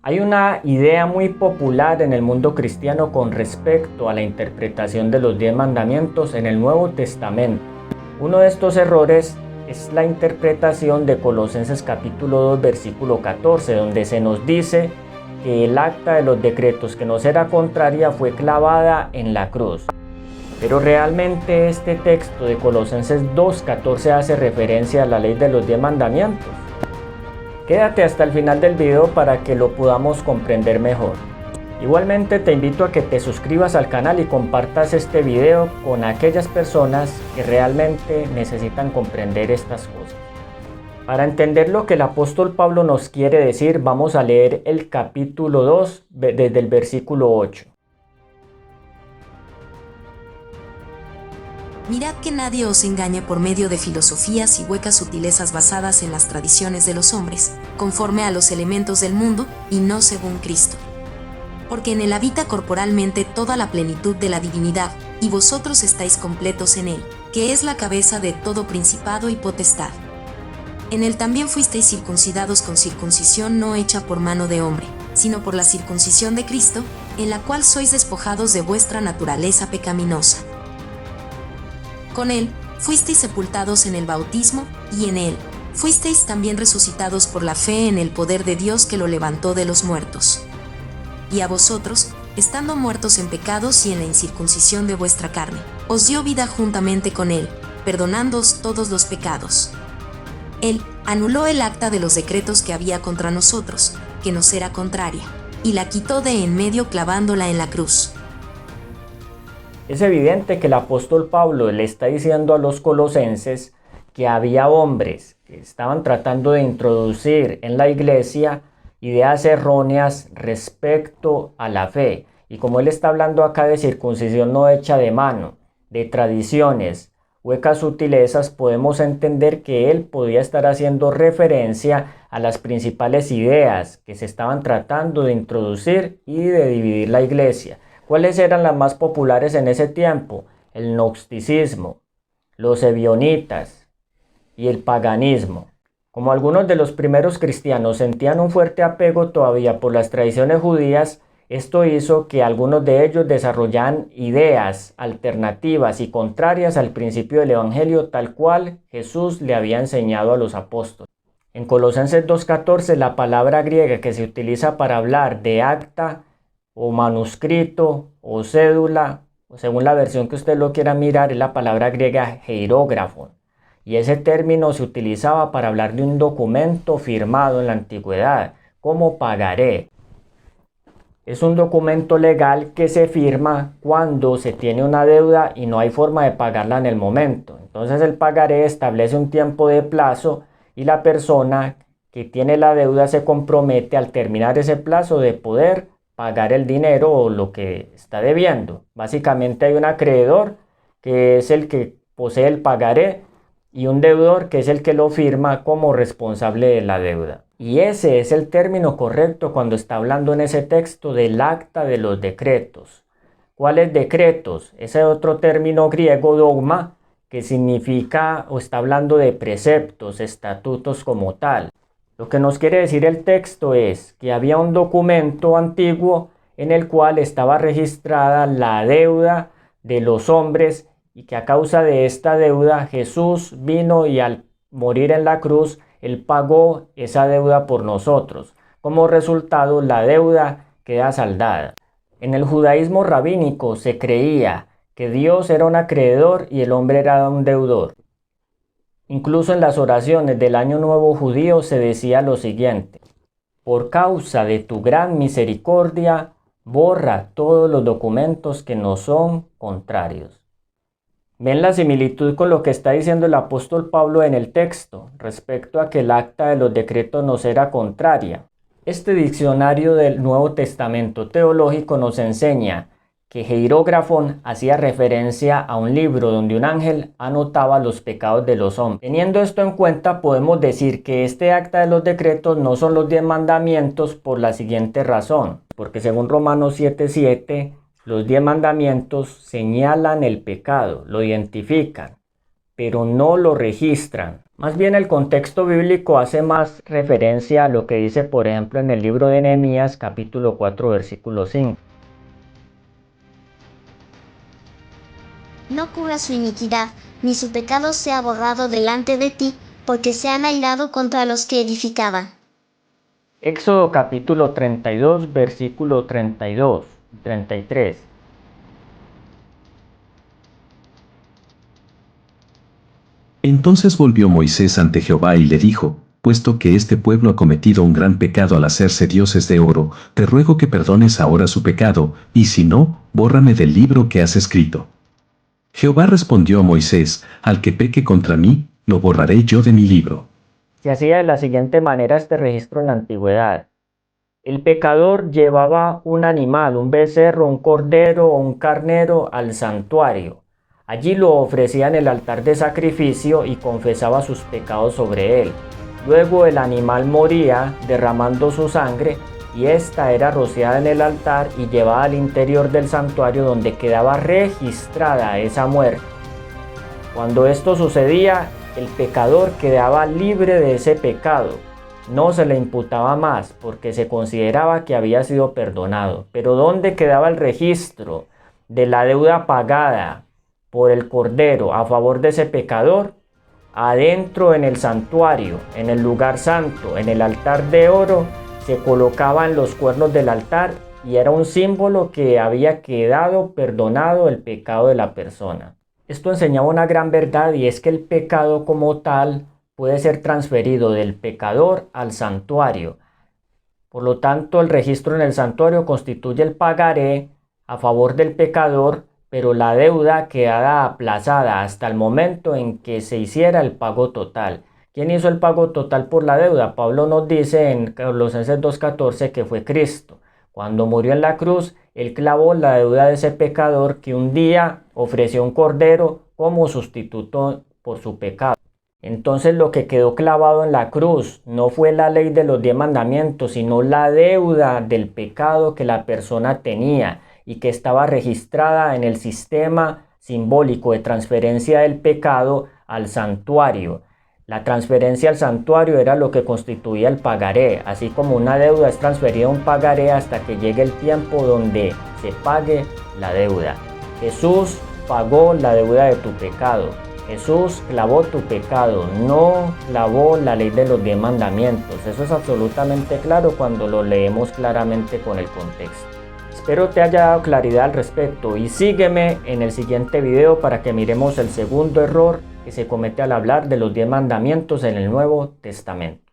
Hay una idea muy popular en el mundo cristiano con respecto a la interpretación de los 10 mandamientos en el Nuevo Testamento. Uno de estos errores es la interpretación de Colosenses capítulo 2 versículo 14, donde se nos dice que el acta de los decretos que nos era contraria fue clavada en la cruz. Pero realmente este texto de Colosenses 2:14 hace referencia a la ley de los 10 mandamientos. Quédate hasta el final del video para que lo podamos comprender mejor. Igualmente te invito a que te suscribas al canal y compartas este video con aquellas personas que realmente necesitan comprender estas cosas. Para entender lo que el apóstol Pablo nos quiere decir, vamos a leer el capítulo 2 desde el versículo 8. Mirad que nadie os engañe por medio de filosofías y huecas sutilezas basadas en las tradiciones de los hombres, conforme a los elementos del mundo y no según Cristo. Porque en él habita corporalmente toda la plenitud de la divinidad, y vosotros estáis completos en él, que es la cabeza de todo principado y potestad. En él también fuisteis circuncidados con circuncisión no hecha por mano de hombre, sino por la circuncisión de Cristo, en la cual sois despojados de vuestra naturaleza pecaminosa. Con él fuisteis sepultados en el bautismo, y en él fuisteis también resucitados por la fe en el poder de Dios que lo levantó de los muertos. Y a vosotros, estando muertos en pecados y en la incircuncisión de vuestra carne, os dio vida juntamente con él, perdonándoos todos los pecados. Él anuló el acta de los decretos que había contra nosotros, que nos era contraria, y la quitó de en medio clavándola en la cruz. Es evidente que el apóstol Pablo le está diciendo a los colosenses que había hombres que estaban tratando de introducir en la iglesia ideas erróneas respecto a la fe. Y como él está hablando acá de circuncisión no hecha de mano, de tradiciones, huecas sutilezas, podemos entender que él podía estar haciendo referencia a las principales ideas que se estaban tratando de introducir y de dividir la iglesia. ¿Cuáles eran las más populares en ese tiempo? El gnosticismo, los ebionitas y el paganismo. Como algunos de los primeros cristianos sentían un fuerte apego todavía por las tradiciones judías, esto hizo que algunos de ellos desarrollaran ideas alternativas y contrarias al principio del Evangelio tal cual Jesús le había enseñado a los apóstoles. En Colosenses 2:14 la palabra griega que se utiliza para hablar de acta o manuscrito o cédula, o según la versión que usted lo quiera mirar, es la palabra griega hierógrafo. Y ese término se utilizaba para hablar de un documento firmado en la antigüedad, como pagaré. Es un documento legal que se firma cuando se tiene una deuda y no hay forma de pagarla en el momento. Entonces el pagaré establece un tiempo de plazo y la persona que tiene la deuda se compromete al terminar ese plazo de poder pagar el dinero o lo que está debiendo. Básicamente hay un acreedor que es el que posee el pagaré y un deudor que es el que lo firma como responsable de la deuda. Y ese es el término correcto cuando está hablando en ese texto del acta de los decretos. ¿Cuáles decretos? Ese otro término griego, dogma, que significa o está hablando de preceptos, estatutos como tal. Lo que nos quiere decir el texto es que había un documento antiguo en el cual estaba registrada la deuda de los hombres y que a causa de esta deuda Jesús vino y al morir en la cruz, Él pagó esa deuda por nosotros. Como resultado, la deuda queda saldada. En el judaísmo rabínico se creía que Dios era un acreedor y el hombre era un deudor. Incluso en las oraciones del Año Nuevo judío se decía lo siguiente: por causa de tu gran misericordia, borra todos los documentos que nos son contrarios. ¿Ven la similitud con lo que está diciendo el apóstol Pablo en el texto respecto a que el acta de los decretos nos era contraria? Este diccionario del Nuevo Testamento teológico nos enseña que hierógrafon hacía referencia a un libro donde un ángel anotaba los pecados de los hombres. Teniendo esto en cuenta, podemos decir que este acta de los decretos no son los 10 mandamientos por la siguiente razón. Porque según Romanos 7:7, los 10 mandamientos señalan el pecado, lo identifican, pero no lo registran. Más bien el contexto bíblico hace más referencia a lo que dice, por ejemplo, en el libro de Nehemías, capítulo 4, versículo 5. No cubra su iniquidad, ni su pecado sea borrado delante de ti, porque se han airado contra los que edificaban. Éxodo capítulo 32, versículo 32, 33. Entonces volvió Moisés ante Jehová y le dijo, puesto que este pueblo ha cometido un gran pecado al hacerse dioses de oro, te ruego que perdones ahora su pecado, y si no, bórrame del libro que has escrito. Jehová respondió a Moisés, al que peque contra mí, lo borraré yo de mi libro. Se hacía de la siguiente manera este registro en la antigüedad. El pecador llevaba un animal, un becerro, un cordero o un carnero al santuario. Allí lo ofrecía en el altar de sacrificio y confesaba sus pecados sobre él. Luego el animal moría derramando su sangre y esta era rociada en el altar y llevada al interior del santuario donde quedaba registrada esa muerte. Cuando esto sucedía, el pecador quedaba libre de ese pecado. No se le imputaba más porque se consideraba que había sido perdonado. Pero ¿dónde quedaba el registro de la deuda pagada por el Cordero a favor de ese pecador? Adentro en el santuario, en el lugar santo, en el altar de oro, se colocaban los cuernos del altar y era un símbolo que había quedado perdonado el pecado de la persona. Esto enseñaba una gran verdad y es que el pecado como tal puede ser transferido del pecador al santuario. Por lo tanto, el registro en el santuario constituye el pagaré a favor del pecador, pero la deuda queda aplazada hasta el momento en que se hiciera el pago total. ¿Quién hizo el pago total por la deuda? Pablo nos dice en Colosenses 2:14 que fue Cristo. Cuando murió en la cruz, él clavó la deuda de ese pecador que un día ofreció un cordero como sustituto por su pecado. Entonces lo que quedó clavado en la cruz no fue la ley de los 10 mandamientos, sino la deuda del pecado que la persona tenía y que estaba registrada en el sistema simbólico de transferencia del pecado al santuario. La transferencia al santuario era lo que constituía el pagaré, así como una deuda es transferida a un pagaré hasta que llegue el tiempo donde se pague la deuda. Jesús pagó la deuda de tu pecado. Jesús clavó tu pecado, no clavó la ley de los 10 mandamientos. Eso es absolutamente claro cuando lo leemos claramente con el contexto. Espero te haya dado claridad al respecto y sígueme en el siguiente video para que miremos el segundo error que se comete al hablar de los 10 mandamientos en el Nuevo Testamento.